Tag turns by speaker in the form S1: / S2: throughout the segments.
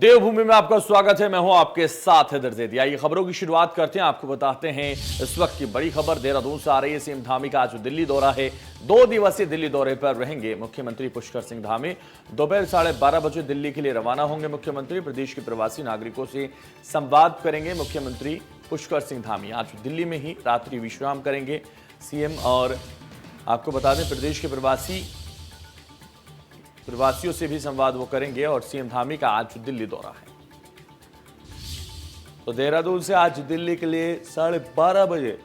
S1: देवभूमि में आपका स्वागत है। मैं हूं आपके साथ हैदर जैदी। आइए खबरों की शुरुआत करते हैं। आपको बताते हैं इस वक्त की बड़ी खबर देहरादून से आ रही है। सीएम धामी का आज दिल्ली दौरा है। 2 दिवसीय दिल्ली दौरे पर रहेंगे मुख्यमंत्री पुष्कर सिंह धामी। दोपहर 12:30 बजे दिल्ली के लिए रवाना होंगे मुख्यमंत्री। प्रदेश के प्रवासी नागरिकों से संवाद करेंगे मुख्यमंत्री पुष्कर सिंह धामी। आज दिल्ली में ही रात्रि विश्राम करेंगे सीएम। और आपको बता दें प्रदेश के प्रवासियों से भी संवाद वो करेंगे और सीएम धामी का आज दिल्ली दौरा है। तो देहरादून से आज दिल्ली के लिए 12:30 बजे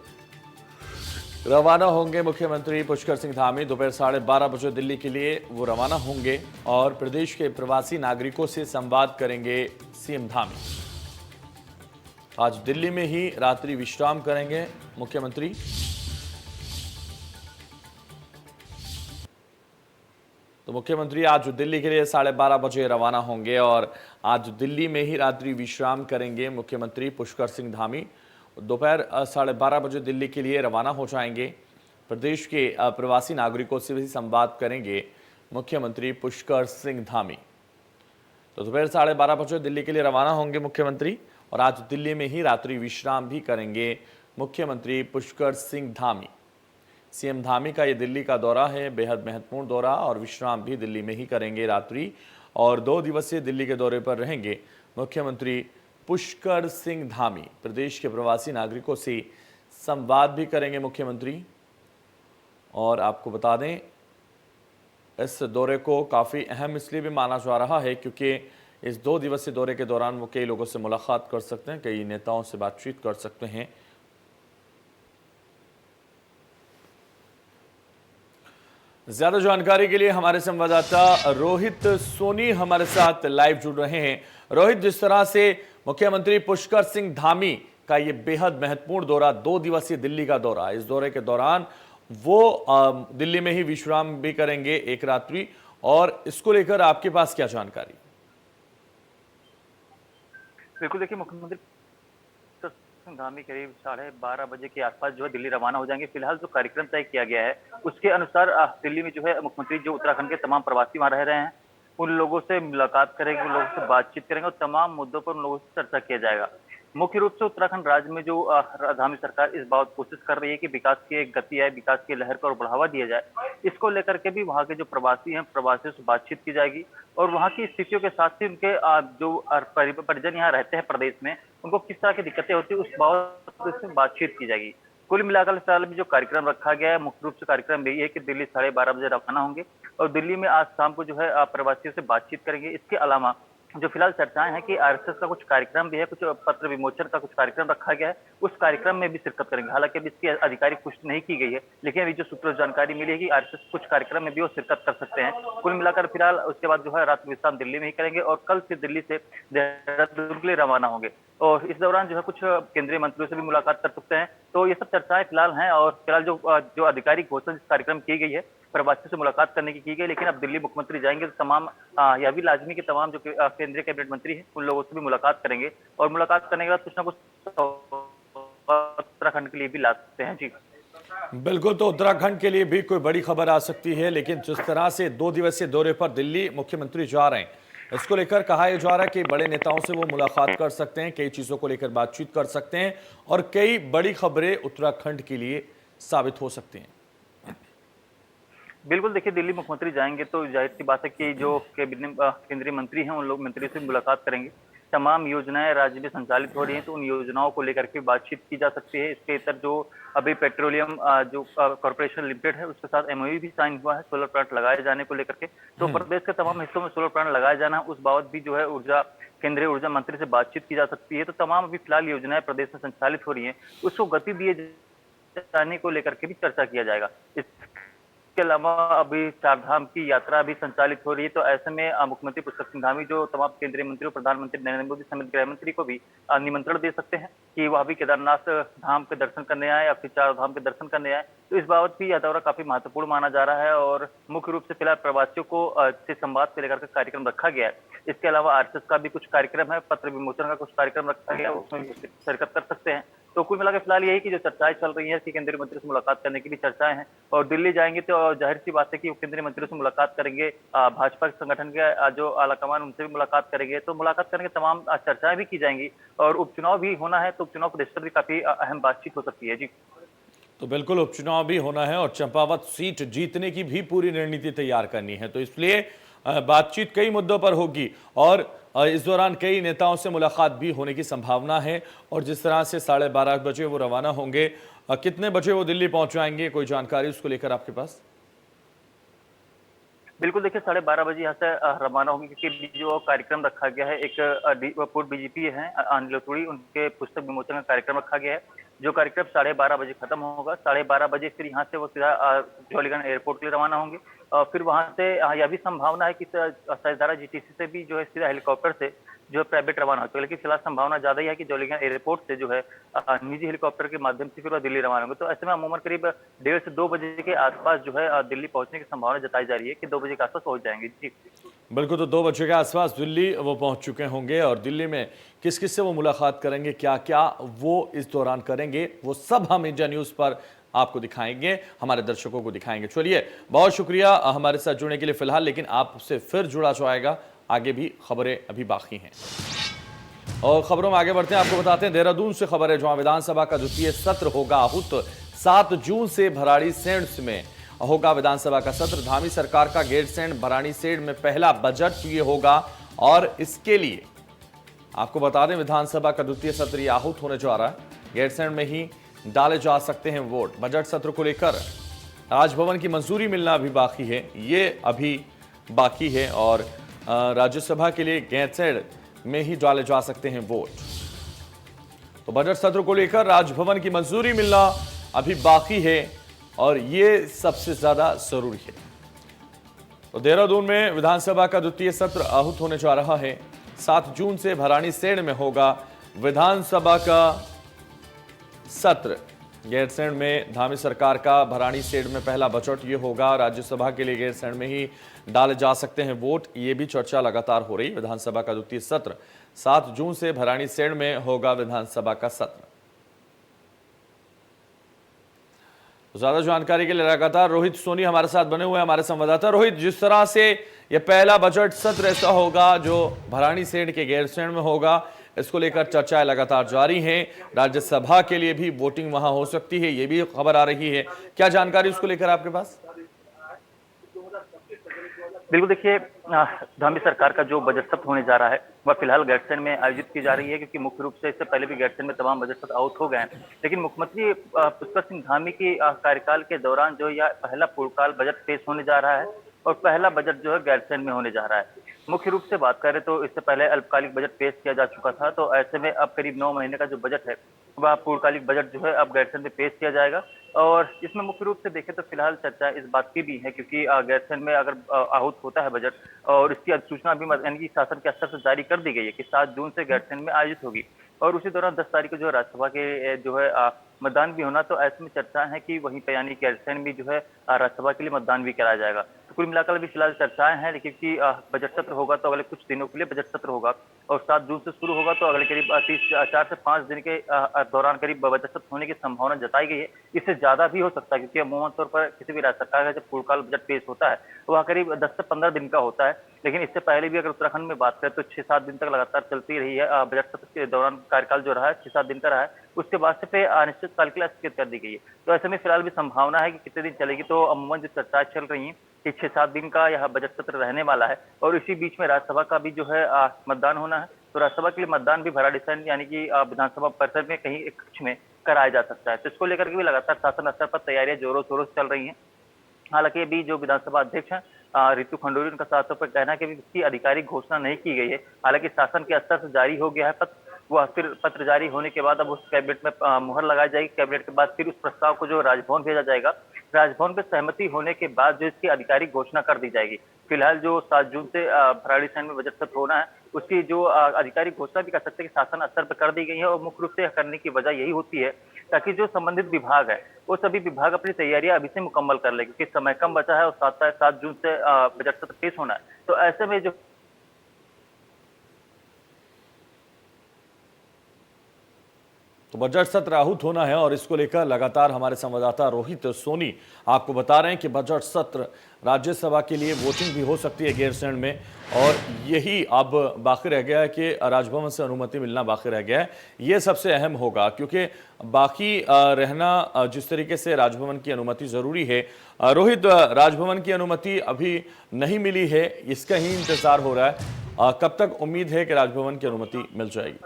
S1: रवाना होंगे मुख्यमंत्री पुष्कर सिंह धामी। दोपहर 12:30 बजे दिल्ली के लिए वो रवाना होंगे और प्रदेश के प्रवासी नागरिकों से संवाद करेंगे सीएम धामी। आज दिल्ली में ही रात्रि विश्राम करेंगे मुख्यमंत्री। तो मुख्यमंत्री आज दिल्ली के लिए 12:30 बजे रवाना होंगे और आज दिल्ली में ही रात्रि विश्राम करेंगे मुख्यमंत्री पुष्कर सिंह धामी। दोपहर 12:30 बजे दिल्ली के लिए रवाना हो जाएंगे। प्रदेश के प्रवासी नागरिकों से भी संवाद करेंगे मुख्यमंत्री पुष्कर सिंह धामी। तो दोपहर 12:30 बजे दिल्ली के लिए रवाना होंगे मुख्यमंत्री और आज दिल्ली में ही रात्रि विश्राम भी करेंगे मुख्यमंत्री पुष्कर सिंह धामी। सीएम धामी का ये दिल्ली का दौरा है, बेहद महत्वपूर्ण दौरा, और विश्राम भी दिल्ली में ही करेंगे रात्रि। और 2 दिवसीय दिल्ली के दौरे पर रहेंगे मुख्यमंत्री पुष्कर सिंह धामी। प्रदेश के प्रवासी नागरिकों से संवाद भी करेंगे मुख्यमंत्री। और आपको बता दें इस दौरे को काफ़ी अहम इसलिए भी माना जा रहा है क्योंकि इस 2 दिवसीय दौरे के दौरान वो कई लोगों से मुलाकात कर सकते हैं, कई नेताओं से बातचीत कर सकते हैं। ज्यादा जानकारी के लिए हमारे संवाददाता रोहित सोनी हमारे साथ लाइव जुड़ रहे हैं। रोहित, जिस तरह से मुख्यमंत्री पुष्कर सिंह धामी का ये बेहद महत्वपूर्ण दौरा, 2 दिवसीय दिल्ली का दौरा, इस दौरे के दौरान वो दिल्ली में ही विश्राम भी करेंगे एक रात्रि, और इसको लेकर आपके पास क्या जानकारी?
S2: बिल्कुल, देखिए मुख्यमंत्री धामी करीब 12:30 बजे के आसपास जो है दिल्ली रवाना हो जाएंगे। फिलहाल जो कार्यक्रम तय किया गया है उसके अनुसार दिल्ली में जो है मुख्यमंत्री जो उत्तराखंड के तमाम प्रवासी वहां रह रहे हैं उन लोगों से मुलाकात करेंगे, उन लोगों से बातचीत करेंगे और तमाम मुद्दों पर उन लोगों से चर्चा किया जाएगा। मुख्य रूप से उत्तराखंड राज्य में जो धामी सरकार इस बात कोशिश कर रही है कि विकास की एक गति आए, विकास की लहर को और बढ़ावा दिया जाए। इसको लेकर के भी वहां के जो प्रवासी हैं, प्रवासियों से बातचीत की जाएगी और वहां की स्थितियों के साथ ही उनके जो परिजन यहाँ रहते हैं प्रदेश में, उनको किस तरह की दिक्कतें होती है उस बात से बातचीत की जाएगी। कुल मिलाकर फिलहाल भी जो कार्यक्रम रखा गया है मुख्य रूप से कार्यक्रम यही है कि दिल्ली 12:30 बजे रवाना होंगे और दिल्ली में आज शाम को जो है प्रवासियों से बातचीत करेंगे। इसके अलावा जो फिलहाल चर्चाएं हैं कि आरएसएस का कुछ कार्यक्रम भी है, कुछ पत्र विमोचन का कुछ कार्यक्रम रखा गया है, उस कार्यक्रम में भी शिरकत करेंगे। हालांकि अभी इसकी आधिकारिक पुष्टि नहीं की गई है, लेकिन अभी जो सूत्रों से जानकारी मिली है कि आरएसएस कुछ कार्यक्रम में भी वो शिरकत कर सकते हैं। कुल मिलाकर फिलहाल उसके बाद जो है रात्रि विश्राम दिल्ली में ही करेंगे और कल फिर दिल्ली से देहरादून के लिए रवाना होंगे और इस दौरान जो है कुछ केंद्रीय मंत्रियों से भी मुलाकात कर सकते हैं। तो ये सब चर्चाएं फिलहाल हैं और फिलहाल जो आधिकारिक घोषणा जिस कार्यक्रम की गई है प्रवासियों से मुलाकात करने की गई, लेकिन अब दिल्ली मुख्यमंत्री जाएंगे तो तमाम यह भी लाजमी के तमाम जो केंद्रीय कैबिनेट मंत्री हैं उन लोगों से भी मुलाकात करेंगे और मुलाकात करने के बाद कुछ ना कुछ उत्तराखंड के लिए भी ला सकते हैं। जी
S1: बिल्कुल, तो उत्तराखंड के लिए भी कोई बड़ी खबर आ सकती है, लेकिन जिस तरह से 2 दिवसीय दौरे पर दिल्ली मुख्यमंत्री जा रहे हैं, इसको लेकर कहा यह जा रहा है कि बड़े नेताओं से वो मुलाकात कर सकते हैं, कई चीजों को लेकर बातचीत कर सकते हैं और कई बड़ी खबरें उत्तराखंड के लिए साबित हो सकती हैं।
S2: बिल्कुल, देखिए दिल्ली मुख्यमंत्री जाएंगे तो जाहिर सी बात है कि जो केंद्रीय मंत्री हैं उन लोग मंत्री से मुलाकात करेंगे। तमाम योजनाएं राज्य में संचालित हो रही हैं तो उन योजनाओं को लेकर के बातचीत की जा सकती है। इसके इतर जो अभी पेट्रोलियम जो कॉर्पोरेशन लिमिटेड है उसके साथ एमओयू भी साइन हुआ है सोलर प्लांट लगाए जाने को लेकर के। तो प्रदेश के तमाम हिस्सों में सोलर प्लांट लगाया जाना उस बाबत भी जो है केंद्रीय ऊर्जा मंत्री से बातचीत की जा सकती है। तो तमाम अभी फिलहाल योजनाएं प्रदेश में संचालित हो रही है, उसको गति दिए जाने को लेकर के भी चर्चा किया जाएगा। इसके अलावा अभी चारधाम की यात्रा भी संचालित हो रही है, तो ऐसे में मुख्यमंत्री पुष्कर सिंह धामी जो तमाम केंद्रीय मंत्रियों, प्रधानमंत्री नरेंद्र मोदी समेत गृह मंत्री को भी निमंत्रण दे सकते हैं कि वह भी केदारनाथ धाम के दर्शन करने आए या फिर चारधाम के दर्शन करने आए। तो इस बाबत भी यह दौरा काफी महत्वपूर्ण माना जा रहा है और मुख्य रूप से फिलहाल प्रवासियों को से संवाद को लेकर कार्यक्रम रखा गया है। इसके अलावा आरएसएस का भी कुछ कार्यक्रम है, पत्र विमोचन का कुछ कार्यक्रम रखा गया, उसमें शिरकत कर सकते हैं। तो कुल मिलाकर फिलहाल यही की जो चर्चाएं चल रही है कि केंद्रीय मंत्री से मुलाकात करने की भी चर्चाएं हैं, और दिल्ली जाएंगे तो जाहिर सी बात है कि वो केंद्रीय मंत्री से मुलाकात करेंगे, भाजपा संगठन के जो आलाकमान उनसे भी मुलाकात करेंगे, तो मुलाकात करने के तमाम चर्चाएं भी की जाएंगी, और उपचुनाव भी होना है, तो उपचुनाव को लेकर भी काफी अहम बातचीत हो सकती है। जी
S1: तो बिल्कुल उपचुनाव भी होना है और चंपावत सीट जीतने की भी पूरी रणनीति तैयार करनी है, तो इसलिए बातचीत कई मुद्दों पर होगी और इस दौरान कई नेताओं से मुलाकात भी होने की संभावना है। और जिस तरह से 12:30 बजे वो रवाना होंगे, कितने बजे वो दिल्ली पहुंच जाएंगे, कोई जानकारी उसको लेकर आपके पास?
S2: बिल्कुल, देखिए 12:30 बजे यहाँ से रवाना होंगे, क्योंकि जो कार्यक्रम रखा गया है, एक पूर्व डीजीपी हैं अनिल रतूड़ी, उनके पुस्तक विमोचन का कार्यक्रम रखा गया है, जो कार्यक्रम 12:30 बजे खत्म होगा। 12:30 बजे फिर यहाँ से वो सीधा जौलीगंज एयरपोर्ट के लिए रवाना होंगे। फिर वहाँ से यह भी संभावना है कि सजदारा जीटीसी से भी जो है सीधा हेलीकॉप्टर से जो है प्राइवेट रवाना होते हैं, लेकिन फिलहाल संभावना ज्यादा ही है कि जौलीगंज एयरपोर्ट से जो है निजी हेलीकॉप्टर के माध्यम से फिर वह दिल्ली रवाना होंगे। तो ऐसे में अमूमन करीब 1:30 से 2 बजे के आसपास जो है दिल्ली पहुंचने की संभावना जताई जा रही है कि 2 बजे के आसपास पहुंच जाएंगे। जी
S1: बिल्कुल, तो 2 बजे के आसपास दिल्ली वो पहुंच चुके होंगे और दिल्ली में किस किस से वो मुलाकात करेंगे, क्या क्या वो इस दौरान करेंगे, वो सब हम इंडिया न्यूज़ पर आपको दिखाएंगे, हमारे दर्शकों को दिखाएंगे। चलिए, बहुत शुक्रिया हमारे साथ जुड़ने के लिए फिलहाल, लेकिन आपसे फिर जुड़ा जाएगा, आगे भी खबरें अभी बाकी हैं। और खबरों में आगे बढ़ते हैं, आपको बताते हैं देहरादून से खबर है, जहां विधानसभा का द्वितीय सत्र होगा आहूत। 7 जून से भराड़ीसेण में होगा विधानसभा का सत्र। धामी सरकार का गैरसैंण भराड़ीसेण में पहला बजट ये होगा और इसके लिए आपको बता दें विधानसभा का द्वितीय सत्र ये आहूत होने जा रहा है। गैरसैंण में ही डाले जा सकते हैं वोट। बजट सत्र को लेकर राजभवन की मंजूरी मिलना अभी बाकी है, ये अभी बाकी है और राज्यसभा के लिए गैरसैंण में ही डाले जा सकते हैं वोट। तो बजट सत्र को लेकर राजभवन की मंजूरी मिलना अभी बाकी है और ये सबसे ज्यादा जरूरी है। तो देहरादून में विधानसभा का द्वितीय सत्र आहूत होने जा रहा है। 7 जून से भराड़ीसेण में होगा विधानसभा का सत्र। गैरसैंण में धामी सरकार का भराड़ीसेण में पहला बजट ये होगा। राज्यसभा के लिए गैरसैंण में ही डाले जा सकते हैं वोट, ये भी चर्चा लगातार हो रही। विधानसभा का द्वितीय सत्र 7 जून से भराड़ीसेण में होगा विधानसभा का सत्र। ज्यादा जानकारी के लिए लगातार रोहित सोनी हमारे साथ बने हुए हैं, हमारे संवाददाता। रोहित, जिस तरह से यह पहला बजट सत्र ऐसा होगा जो भराड़ीसेण के गैरसैंण में होगा, इसको लेकर चर्चाएं लगातार जारी हैं। राज्यसभा के लिए भी वोटिंग वहां हो सकती है, ये भी खबर आ रही है। क्या जानकारी उसको लेकर आपके पास?
S2: बिल्कुल, देखिए धामी सरकार का जो बजट सत्र होने जा रहा है वह फिलहाल गैरसैंण में आयोजित की जा रही है, क्योंकि मुख्य रूप से इससे पहले भी गैरसैंण में तमाम बजट सत्र आउट हो गए हैं। लेकिन मुख्यमंत्री पुष्कर सिंह धामी की कार्यकाल के दौरान जो यह पहला पूर्णकाल बजट पेश होने जा रहा है और पहला बजट जो है गैरसैंण में होने जा रहा है। मुख्य रूप से बात करें तो इससे पहले अल्पकालिक बजट पेश किया जा चुका था, तो ऐसे में अब करीब 9 महीने का जो बजट है वह पूर्णकालिक बजट जो है अब गैरसैंण में पेश किया जाएगा। और इसमें मुख्य रूप से देखें तो फिलहाल चर्चा इस बात की भी है, क्योंकि गैरसैंण में अगर आहूत होता है बजट और इसकी अधिसूचना भी यानी कि शासन के स्तर से जारी कर दी गई है कि 7 जून से गैरसैंण में आयोजित होगी और उसी दौरान 10 तारीख को जो राज्यसभा के जो है मतदान भी होना, तो ऐसे में चर्चा है कि वहीं पे यानी गैरसैंण में जो है राज्यसभा के लिए मतदान भी कराया जाएगा। तो कुल मिलाकर अभी फिलहाल चर्चाएं हैं, लेकिन कि बजट सत्र होगा तो अगले कुछ दिनों के लिए बजट सत्र होगा और 7 जून से शुरू होगा, तो अगले करीब 4 से 5 दिन के दौरान करीब बजट सत्र होने की संभावना जताई गई है। इससे ज्यादा भी हो सकता है, क्योंकि अमूमन तौर पर किसी भी राज्य सरकार का जब पूर्णकाल बजट पेश होता है तो वह करीब 10 से 15 दिन का होता है। लेकिन इससे पहले भी अगर उत्तराखंड में बात करें तो 6-7 दिन तक लगातार चलती रही है। बजट सत्र के दौरान कार्यकाल जो रहा है 6-7 दिन का रहा है, उसके बाद से फिर अनिश्चितकाल के लिए स्थगित कर दी गई है। तो ऐसे में फिलहाल भी संभावना है कि कितने दिन चलेगी, तो अमूमन जो चर्चाएं चल रही हैं कि 6-7 दिन का यह बजट सत्र रहने वाला है और इसी बीच में राज्यसभा का भी जो है मतदान होना है। तो राज्यसभा के लिए मतदान भी भराड़ीसेण यानी कि विधानसभा परिसर में कहीं एक कक्ष में कराया जा सकता है। तो इसको लेकर के भी लगातार शासन स्तर पर तैयारियां जोरों शोरों से चल रही हैं। हालांकि अभी जो विधानसभा अध्यक्ष हैं रितु खंडूरी, उनका साफ तौर पर कहना है कि इसकी आधिकारिक घोषणा नहीं की गई है। हालांकि शासन के स्तर से जारी हो गया है पत्र, वह फिर पत्र जारी होने के बाद अब उस कैबिनेट में मुहर लगाई जाएगी। कैबिनेट के बाद फिर उस प्रस्ताव को जो राजभवन भेजा जाएगा, राजभवन पे सहमति होने के बाद जो इसकी आधिकारिक घोषणा कर दी जाएगी। फिलहाल जो 7 जून से भराड़ीसेण में बजट सत्र होना है, उसकी जो आधिकारिक घोषणा भी कर सकते हैं कि शासन स्तर पर कर दी गई है और मुख्य रूप से करने की वजह यही होती है ताकि जो संबंधित विभाग है वो सभी विभाग अपनी तैयारियां अभी से मुकम्मल कर ले, क्योंकि समय कम बचा है और 7 जून से बजट सत्र पेश होना है। तो ऐसे में जो
S1: तो बजट सत्र आहूत होना है और इसको लेकर लगातार हमारे संवाददाता रोहित सोनी आपको बता रहे हैं कि बजट सत्र राज्यसभा के लिए वोटिंग भी हो सकती है गैरसैंण में, और यही अब बाकी रह गया है कि राजभवन से अनुमति मिलना बाकी रह गया है। ये सबसे अहम होगा क्योंकि बाकी रहना जिस तरीके से राजभवन की अनुमति जरूरी है। रोहित, राजभवन की अनुमति अभी नहीं मिली है, इसका ही इंतजार हो रहा है। कब तक उम्मीद है कि राजभवन की अनुमति मिल जाएगी?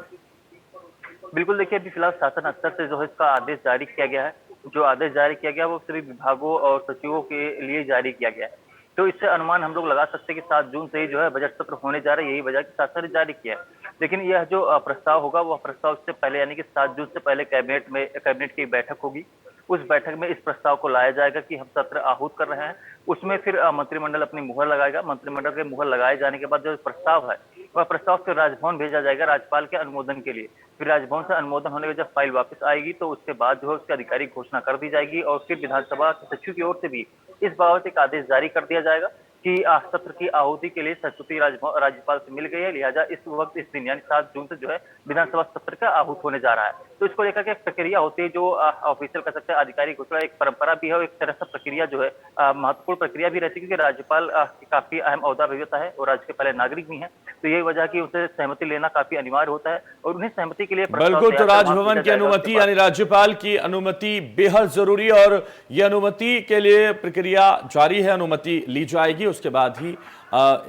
S2: बिल्कुल, देखिए अभी फिलहाल शासन स्तर से जो है इसका आदेश जारी किया गया है। जो आदेश जारी किया गया है वो सभी विभागों और सचिवों के लिए जारी किया गया है। तो इससे अनुमान हम लोग लगा सकते हैं कि 7 जून से ही जो है बजट सत्र होने जा रहा है, यही वजह कि शासन ने जारी किया है। लेकिन यह जो प्रस्ताव होगा वह प्रस्ताव इससे पहले यानी कि 7 जून से पहले कैबिनेट की बैठक होगी। उस बैठक में इस प्रस्ताव को लाया जाएगा कि हम सत्र आहूत कर रहे हैं। उसमें फिर मंत्रिमंडल अपनी मुहर लगाएगा। मंत्रिमंडल के मुहर लगाए जाने के बाद जो प्रस्ताव है वह प्रस्ताव फिर राजभवन भेजा जाएगा राज्यपाल के अनुमोदन के लिए। फिर राजभवन से अनुमोदन होने के जब फाइल वापस आएगी तो उसके बाद जो है उसकी आधिकारिक घोषणा कर दी जाएगी और फिर विधानसभा के सचिव की ओर से भी इस बाबत एक आदेश जारी कर दिया जाएगा कि सत्र की आहुति के लिए स्वीकृति राज्यपाल से मिल गई है, लिहाजा इस वक्त इस दिन यानी 7 जून से जो है विधानसभा सत्र का आहूत होने जा रहा है। तो इसको लेकर के एक प्रक्रिया होती है जो ऑफिशियल कह सकते हैं आधिकारिक घोषणा, एक परंपरा भी है और एक तरह से प्रक्रिया जो है महत्वपूर्ण प्रक्रिया भी रहती है क्योंकि राज्यपाल काफी अहम ओहदा भी होता है और राज्य के पहले नागरिक भी हैं। तो यही वजह की उनसे सहमति लेना काफी अनिवार्य होता है और उन्हें सहमति के लिए
S1: बिल्कुल, तो राजभवन की अनुमति यानी राज्यपाल की अनुमति बेहद जरूरी है और यह अनुमति के लिए प्रक्रिया जारी है, अनुमति ली जाएगी, उसके बाद ही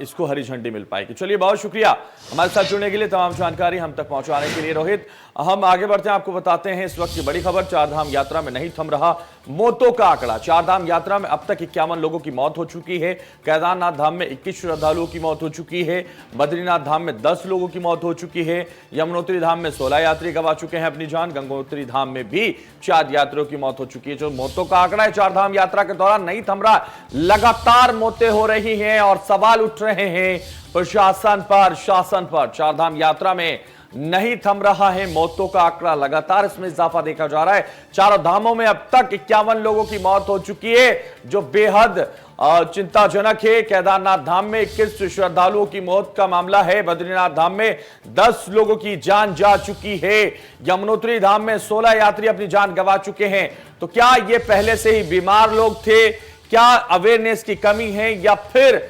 S1: इसको हरी झंडी मिल पाएगी। चलिए, बहुत शुक्रिया हमारे साथ जुड़ने के लिए, तमाम जानकारी हम तक पहुंचाने के लिए रोहित। हम आगे बढ़ते हैं, आपको बताते हैं इस वक्त की बड़ी खबर। चारधाम यात्रा में नहीं थम रहा मौतों का आंकड़ा। चारधाम यात्रा में अब तक 51 लोगों की मौत हो चुकी है। केदारनाथ धाम में 21 श्रद्धालुओं की मौत हो चुकी है। बद्रीनाथ धाम में 10 लोगों की मौत हो चुकी है। यमुनोत्री धाम में 16 यात्री गंवा चुके हैं अपनी जान। गंगोत्री धाम में भी 4 यात्रियों की मौत हो चुकी है। जो मौतों का आंकड़ा है चारधाम यात्रा के दौरान नहीं थम रहा, लगातार मौतें हो रही हैं और सवाल उठ रहे हैं प्रशासन पर, शासन पर। चारधाम यात्रा में नहीं थम रहा है मौतों का आंकड़ा, लगातार इसमें इजाफा देखा जा रहा है। चारों धामों में अब तक 51 लोगों की मौत हो चुकी है जो बेहद चिंताजनक है। केदारनाथ धाम में 21 श्रद्धालुओं की मौत का मामला है। बद्रीनाथ धाम में 10 लोगों की जान जा चुकी है। यमुनोत्री धाम में 16 यात्री अपनी जान गंवा चुके हैं। तो क्या ये पहले से ही बीमार लोग थे? क्या अवेयरनेस की कमी है या फिर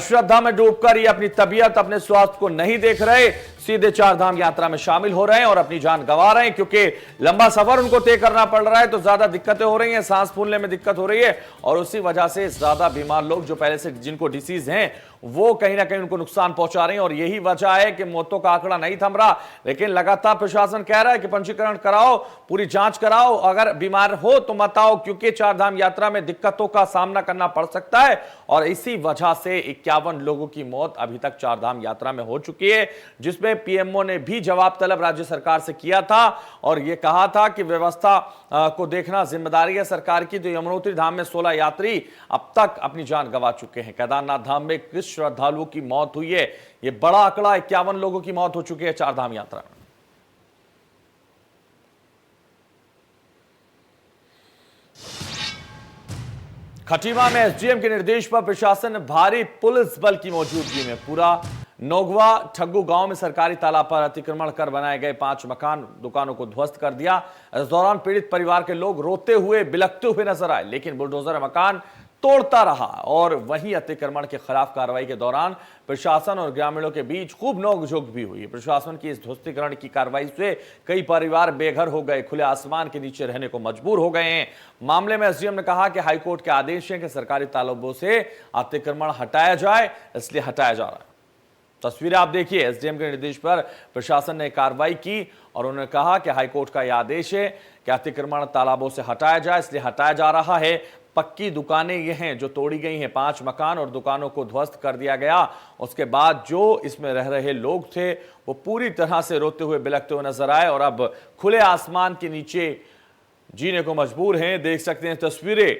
S1: श्रद्धा में डूबकर ये अपनी तबीयत, अपने स्वास्थ्य को नहीं देख रहे, सीधे चारधाम यात्रा में शामिल हो रहे हैं और अपनी जान गंवा रहे हैं? क्योंकि लंबा सफर उनको तय करना पड़ रहा है तो ज्यादा दिक्कतें हो रही हैं, सांस फूलने में दिक्कत हो रही है और उसी वजह से ज्यादा बीमार लोग जो पहले से जिनको डिसीज हैं वो कहीं ना कहीं उनको नुकसान पहुंचा रहे हैं और यही वजह है कि मौतों का आंकड़ा नहीं थम रहा। लेकिन लगातार प्रशासन कह रहा है कि पंजीकरण कराओ, पूरी जांच कराओ, अगर बीमार हो तो मत आओ क्योंकि चारधाम यात्रा में दिक्कतों का सामना करना पड़ सकता है। और इसी वजह से 51 लोगों की मौत अभी तक चारधाम यात्रा में हो चुकी है, जिसमें पीएमओ ने भी जवाब तलब राज्य सरकार से किया था और यह कहा था कि व्यवस्था को देखना जिम्मेदारी है सरकार की। तो यमुनोत्री धाम में 16 यात्री अब तक अपनी जान गंवा चुके हैं। केदारनाथ धाम में 21 श्रद्धालुओं की मौत हुई है। यह बड़ा आंकड़ा, 51 लोगों की मौत हो चुकी है चारधाम यात्रा में। खटीमा में एसडीएम के निर्देश पर प्रशासन ने भारी पुलिस बल की मौजूदगी में पूरा नोगवा ठग्गू गांव में सरकारी तालाब पर अतिक्रमण कर बनाए गए 5 मकान, दुकानों को ध्वस्त कर दिया। इस दौरान पीड़ित परिवार के लोग रोते हुए, बिलखते हुए नजर आए, लेकिन बुलडोजर मकान तोड़ता रहा। और वहीं अतिक्रमण के खिलाफ कार्रवाई के दौरान प्रशासन और ग्रामीणों के बीच खूब नोकझोंक भी हुई। प्रशासन की इस ध्वस्तीकरण की कार्रवाई से कई परिवार बेघर हो गए, खुले आसमान के नीचे रहने को मजबूर हो गए हैं। मामले में एसडीएम ने कहा कि हाईकोर्ट के आदेश है कि सरकारी तालाबों से अतिक्रमण हटाया जाए, इसलिए हटाया जा रहा है। तस्वीरें आप देखिए, एसडीएम के निर्देश पर प्रशासन ने कार्रवाई की और उन्होंने कहा कि हाईकोर्ट का यह आदेश है कि अतिक्रमण तालाबों से हटाया जाए, इसलिए हटाया जा रहा है। पक्की दुकानें ये हैं जो तोड़ी गई हैं, 5 मकान और दुकानों को ध्वस्त कर दिया गया। उसके बाद जो इसमें रह रहे लोग थे वो पूरी तरह से रोते हुए, बिलखते हुए नजर आए और अब खुले आसमान के नीचे जीने को मजबूर हैं। देख सकते हैं तस्वीरें,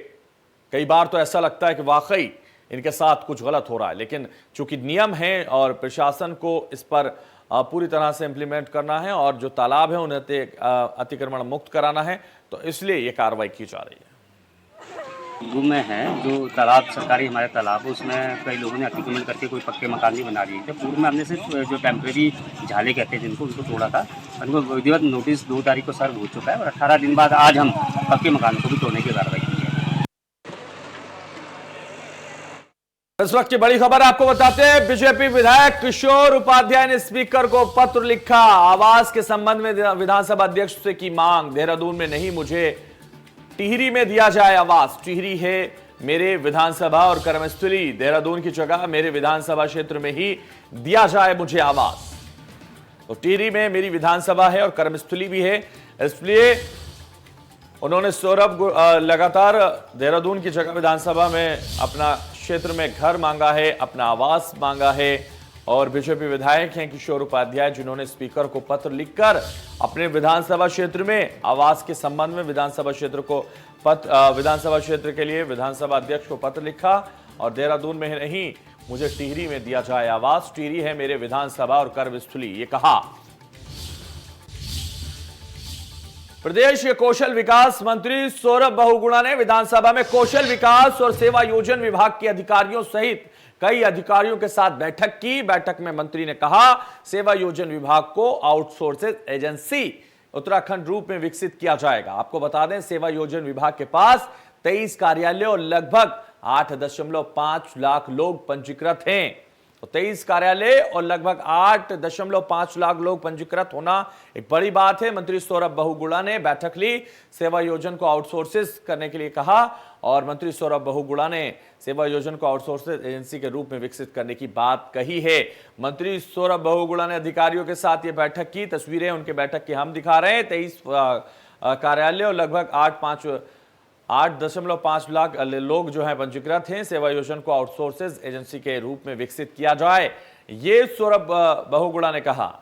S1: कई बार तो ऐसा लगता है कि वाकई इनके साथ कुछ गलत हो रहा है, लेकिन चूंकि नियम है और प्रशासन को इस पर पूरी तरह से इंप्लीमेंट करना है और जो तालाब है उन्हें अतिक्रमण मुक्त कराना है, तो इसलिए यह कार्रवाई की जा रही है।
S3: गुम में है जो तालाब सरकारी हमारे तालाब है, उसमें कई लोगों ने अतिक्रमण करके कोई पक्के मकान नहीं बना दिए थे। पूर्व में हमने सिर्फ जो टेम्प्रेरी झाले कहते हैं जिनको, उनको तोड़ा था। उनको विधिवत नोटिस 2 तारीख को सर्व हो चुका है और 18 दिन बाद आज हम पक्के मकान को भी तोड़ने की कार्रवाई की है।
S1: इस वक्त की बड़ी खबर आपको बताते हैं। बीजेपी विधायक किशोर उपाध्याय ने स्पीकर को पत्र लिखा। आवास के संबंध में विधानसभा अध्यक्ष से की मांग। देहरादून में नहीं, मुझे टिहरी में दिया जाए आवास। टिहरी है मेरे विधानसभा और कर्मस्थली। देहरादून की जगह मेरे विधानसभा क्षेत्र में ही दिया जाए मुझे आवास। तो टिहरी में मेरी विधानसभा है और कर्मस्थली भी है, इसलिए उन्होंने सौरभ लगातार देहरादून की जगह विधानसभा में अपना क्षेत्र में घर मांगा है, अपना आवास मांगा है। और बीजेपी विधायक हैं किशोर उपाध्याय, जिन्होंने स्पीकर को पत्र लिखकर अपने विधानसभा क्षेत्र में आवास के संबंध में विधानसभा क्षेत्र के लिए विधानसभा अध्यक्ष को पत्र लिखा। और देहरादून में नहीं, मुझे टिहरी में दिया जाए आवास। टिहरी है मेरे विधानसभा और कर्मस्थली, ये कहा। प्रदेश के कौशल विकास मंत्री सौरभ बहुगुणा ने विधानसभा में कौशल विकास और सेवा योजन विभाग के अधिकारियों सहित कई अधिकारियों के साथ बैठक की। बैठक में मंत्री ने कहा, सेवा योजन विभाग को आउटसोर्सेज एजेंसी उत्तराखंड रूप में विकसित किया जाएगा। आपको बता दें, सेवा योजन विभाग के पास 23 कार्यालय और लगभग 8.5 लाख लोग पंजीकृत हैं। तो 23 कार्यालय और लगभग 8.5 लाख लोग पंजीकृत होना एक बड़ी बात है। मंत्री सौरभ बहुगुणा ने बैठक ली, सेवा योजन को आउटसोर्सेस करने के लिए कहा। और मंत्री सौरभ बहुगुणा ने सेवा योजन को आउटसोर्सेस एजेंसी के रूप में विकसित करने की बात कही है। मंत्री सौरभ बहुगुणा ने अधिकारियों के साथ ये बैठक की। तस्वीरें उनके बैठक की हम दिखा रहे हैं। 23 कार्यालय और लगभग 8.5 लाख लोग जो हैं पंजीकृत हैं। सेवा योजन को आउटसोर्सेज एजेंसी के रूप में विकसित किया जाए, ये सौरभ बहुगुणा ने कहा।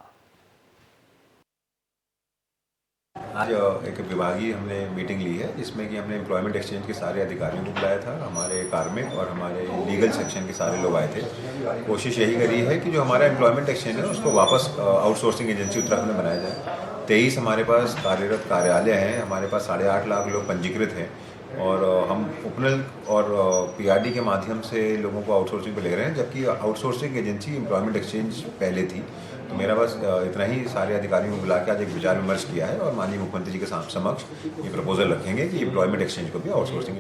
S4: आज एक विभागीय हमने मीटिंग ली है, जिसमें कि हमने एम्प्लॉयमेंट एक्सचेंज के सारे अधिकारियों को बुलाया था, हमारे कार्मिक और हमारे लीगल सेक्शन के सारे लोग आए थे। कोशिश यही करी है कि जो हमारा एम्प्लॉयमेंट एक्सचेंज है उसको वापस आउटसोर्सिंग एजेंसी उत्तराखंड में बनाया जाए। 23 हमारे पास कार्यरत कार्यालय हैं, हमारे पास 8.5 लाख लोग पंजीकृत हैं और हम उपनल और पीआरडी के माध्यम से लोगों को आउटसोर्सिंग पे ले रहे हैं, जबकि आउटसोर्सिंग एजेंसी एम्प्लॉयमेंट एक्सचेंज पहले थी। तो मेरा बस इतना ही, सारे अधिकारियों को बुला के आज एक विचार विमर्श किया है और माननीय मुख्यमंत्री जी के समक्ष ये प्रपोजल रखेंगे कि एम्प्लॉयमेंट एक्सचेंज को भी आउटसोर्सिंग।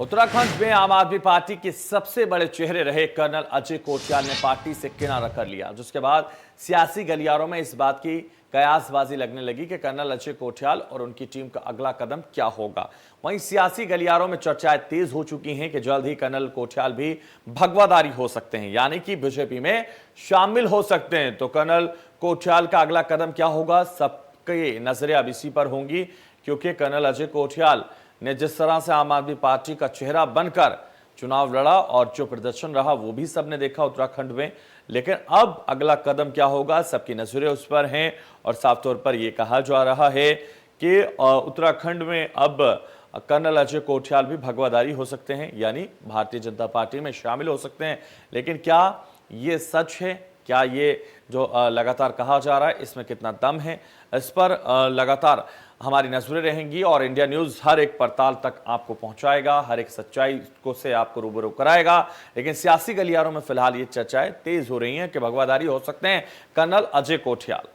S1: उत्तराखंड में आम आदमी पार्टी के सबसे बड़े चेहरे रहे कर्नल अजय कोठियाल ने पार्टी से किनारा कर लिया, जिसके बाद सियासी गलियारों में इस बात की कयासबाजी लगने लगी कि कर्नल अजय कोठियाल और उनकी टीम का अगला कदम क्या होगा। वहीं सियासी गलियारों में चर्चाएं तेज हो चुकी हैं कि जल्द ही कर्नल कोठियाल भी भगवाधारी हो सकते हैं, यानी कि बीजेपी में शामिल हो सकते हैं। तो कर्नल कोठियाल का अगला कदम क्या होगा, सबकी नजरें अब इसी पर होंगी, क्योंकि कर्नल अजय कोठियाल ने जिस तरह से आम आदमी पार्टी का चेहरा बनकर चुनाव लड़ा और जो प्रदर्शन रहा वो भी सबने देखा उत्तराखंड में। लेकिन अब अगला कदम क्या होगा, सबकी नजरें उस पर हैं। और साफ तौर पर यह कहा जा रहा है कि उत्तराखंड में अब कर्नल अजय कोठियाल भी भगवाधारी हो सकते हैं, यानी भारतीय जनता पार्टी में शामिल हो सकते हैं। लेकिन क्या ये सच है, क्या ये जो लगातार कहा जा रहा है इसमें कितना दम है, इस पर लगातार हमारी नजरें रहेंगी और इंडिया न्यूज हर एक पड़ताल तक आपको पहुंचाएगा, हर एक सच्चाई को से आपको रूबरू कराएगा। लेकिन सियासी गलियारों में फिलहाल ये चर्चाएं तेज हो रही हैं कि भगवाधारी हो सकते हैं कर्नल अजय कोठियाल।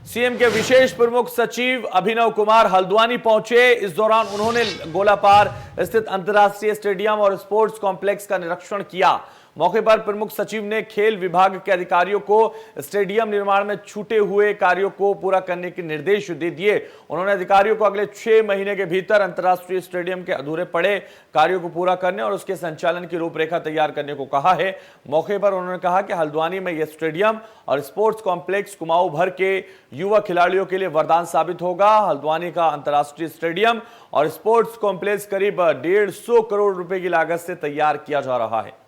S1: सीएम के विशेष प्रमुख सचिव अभिनव कुमार हल्द्वानी पहुंचे। इस दौरान उन्होंने गोलापार स्थित अंतर्राष्ट्रीय स्टेडियम और स्पोर्ट्स कॉम्प्लेक्स का निरीक्षण किया। मौके पर प्रमुख सचिव ने खेल विभाग के अधिकारियों को स्टेडियम निर्माण में छूटे हुए कार्यों को पूरा करने के निर्देश दे दिए। उन्होंने अधिकारियों को अगले 6 महीने के भीतर अंतर्राष्ट्रीय स्टेडियम के अधूरे पड़े कार्यों को पूरा करने और उसके संचालन की रूपरेखा तैयार करने को कहा है। मौके पर उन्होंने कहा कि हल्द्वानी में यह स्टेडियम और स्पोर्ट्स कॉम्प्लेक्स कुमाऊं भर के युवा खिलाड़ियों के लिए वरदान साबित होगा। हल्द्वानी का अंतर्राष्ट्रीय स्टेडियम और स्पोर्ट्स कॉम्प्लेक्स करीब 150 करोड़ रुपए की लागत से तैयार किया जा रहा है।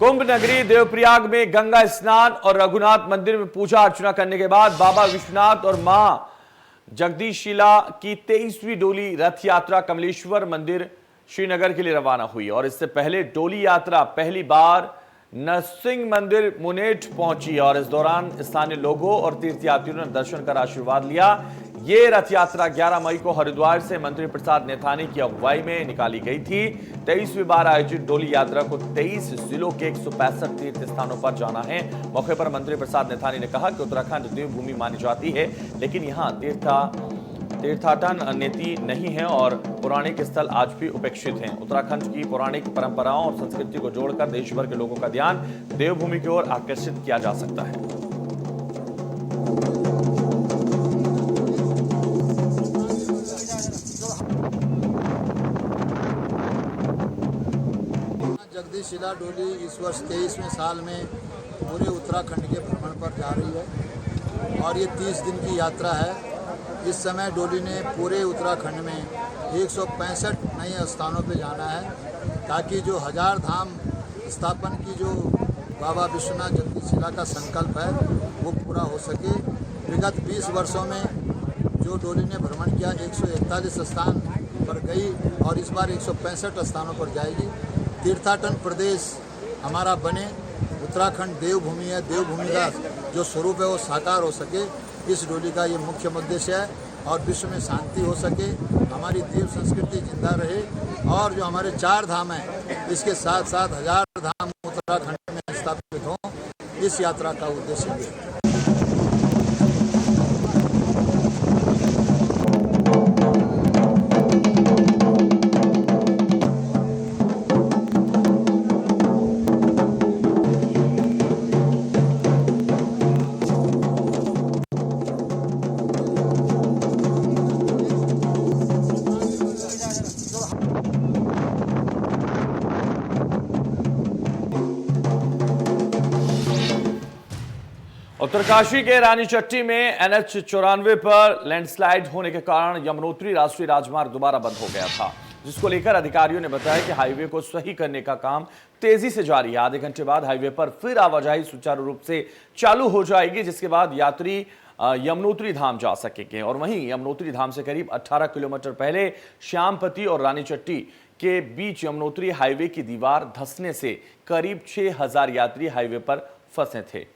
S1: कुंभ नगरी देवप्रयाग में गंगा स्नान और रघुनाथ मंदिर में पूजा अर्चना करने के बाद बाबा विश्वनाथ और मां जगदीशिला की 23वीं डोली रथ यात्रा कमलेश्वर मंदिर श्रीनगर के लिए रवाना हुई और इससे पहले डोली यात्रा पहली बार नरसिंह मंदिर मुनेठ पहुंची और इस दौरान स्थानीय लोगों और तीर्थयात्रियों ने दर्शन कर आशीर्वाद लिया। ये रथ यात्रा 11 मई को हरिद्वार से मंत्री प्रसाद नैथानी की अगुवाई में निकाली गई थी। 23वीं बार आयोजित डोली यात्रा को 23 जिलों के 165 तीर्थ स्थानों पर जाना है। मौके पर मंत्री प्रसाद नैथानी ने कहा कि उत्तराखंड देवभूमि मानी जाती है, लेकिन यहाँ तीर्थाटन नीति नहीं है और पौराणिक स्थल आज भी उपेक्षित हैं। उत्तराखंड की पौराणिक परंपराओं और संस्कृति को जोड़कर देश भर के लोगों का ध्यान देवभूमि की ओर आकर्षित किया जा सकता है।
S5: जगदीशिला डोली इस वर्ष 23वें साल में पूरे उत्तराखंड के भ्रमण पर जा रही है और ये 30 दिन की यात्रा है। इस समय डोली ने पूरे उत्तराखंड में 165 नए स्थानों पे जाना है ताकि जो 1000 धाम स्थापन की जो बाबा विश्वनाथ जगदीशिला का संकल्प है वो पूरा हो सके। विगत 20 वर्षों में जो डोली ने भ्रमण किया 141 स्थान पर गई और इस बार 165 स्थानों पर जाएगी। तीर्थाटन प्रदेश हमारा बने, उत्तराखंड देवभूमि है, देवभूमि का जो स्वरूप है वो साकार हो सके, इस डोली का ये मुख्य उद्देश्य है और विश्व में शांति हो सके, हमारी देव संस्कृति जिंदा रहे और जो हमारे 4 धाम हैं इसके साथ साथ 1000 धाम उत्तराखंड में स्थापित हों, इस यात्रा का उद्देश्य है।
S1: उत्तरकाशी के रानीचट्टी में NH 94 पर लैंडस्लाइड होने के कारण यमुनोत्री राष्ट्रीय राजमार्ग दोबारा बंद हो गया था, जिसको लेकर अधिकारियों ने बताया कि हाईवे को सही करने का काम तेजी से जारी है। आधे घंटे बाद हाईवे पर फिर आवाजाही सुचारू रूप से चालू हो जाएगी, जिसके बाद यात्री यमुनोत्री धाम जा सकेंगे। और वहीं यमुनोत्री धाम से करीब 18 किलोमीटर पहले श्यामपति और रानीचट्टी के बीच यमुनोत्री हाईवे की दीवार धंसने से करीब 6000 यात्री हाईवे पर फंसे थे।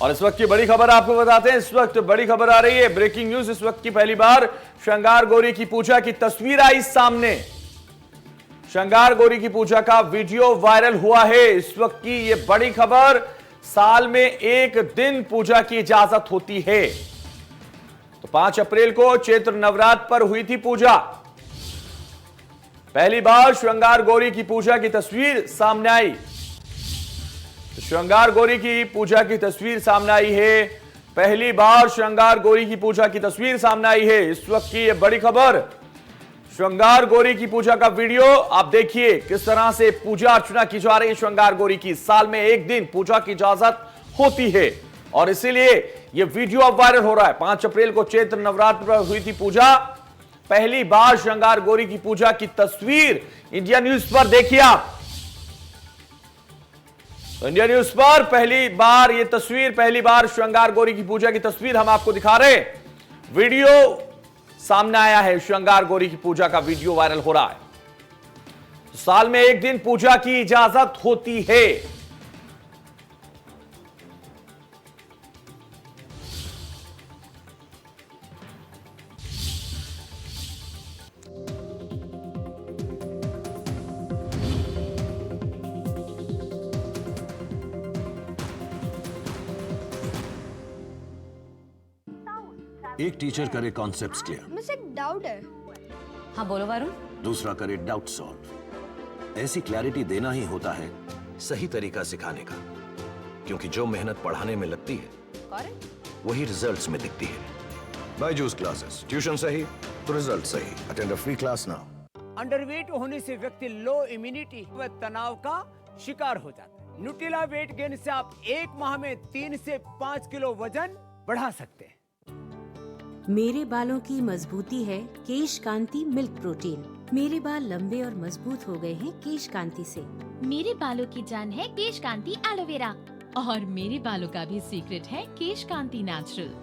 S1: और इस वक्त की बड़ी खबर आपको बताते हैं। इस वक्त बड़ी खबर आ रही है, ब्रेकिंग न्यूज। इस वक्त की पहली बार श्रृंगार गौरी की पूजा की तस्वीर आई सामने। श्रृंगार गौरी की पूजा का वीडियो वायरल हुआ है। इस वक्त की यह बड़ी खबर, साल में एक दिन पूजा की इजाजत होती है। तो 5 अप्रैल को चैत्र नवरात्र पर हुई थी पूजा। पहली बार श्रृंगार गौरी की पूजा की तस्वीर सामने आई। श्रृंगार गौरी की पूजा की तस्वीर सामने आई है। पहली बार श्रृंगार गौरी की पूजा की तस्वीर सामने आई है। इस वक्त की यह बड़ी खबर, श्रृंगार गौरी की पूजा का वीडियो आप देखिए, किस तरह से पूजा अर्चना की जा रही है श्रृंगार गौरी की। साल में एक दिन पूजा की इजाजत होती है और इसीलिए यह वीडियो अब वायरल हो रहा है। 5 अप्रैल को चैत्र नवरात्र पर हुई थी पूजा। पहली बार श्रृंगार गौरी की पूजा की तस्वीर इंडिया न्यूज पर देखिए आप। तो इंडिया न्यूज पर पहली बार ये तस्वीर, पहली बार श्रृंगार गौरी की पूजा की तस्वीर हम आपको दिखा रहे हैं। वीडियो सामने आया है, श्रृंगार गौरी की पूजा का वीडियो वायरल हो रहा है। साल में एक दिन पूजा की इजाजत होती है।
S6: एक टीचर करे कॉन्सेप्ट्स क्लियर,
S7: मुझे एक डाउट है।
S8: हाँ बोलो वरुण।
S6: दूसरा करे डाउट सॉल्व। ऐसी क्लैरिटी देना ही होता है सही तरीका सिखाने का, क्योंकि जो मेहनत पढ़ाने में लगती है वही रिजल्ट्स में दिखती है। बायजूस क्लासेस, ट्यूशन सही तो रिजल्ट सही। Attend a free class now.
S9: Underweight होने से व्यक्ति लो इम्यूनिटी व तनाव का शिकार हो जाता है। न्यूट्रिला वेट गेन से आप 1 माह में 3 से 5 किलो वजन बढ़ा सकते हैं।
S10: मेरे बालों की मजबूती है केश कांति मिल्क प्रोटीन। मेरे बाल लंबे और मजबूत हो गए हैं केश कांति से।
S11: मेरे बालों की जान है केश कांति एलोवेरा।
S12: और मेरे बालों का भी सीक्रेट है केश कांति नेचुरल।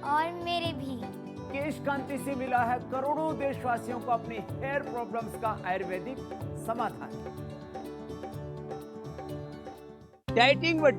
S7: और मेरे भी।
S9: केश कांति से मिला है करोड़ों देशवासियों को अपनी हेयर प्रॉब्लम्स का आयुर्वेदिक समाधान। डाइटिंग व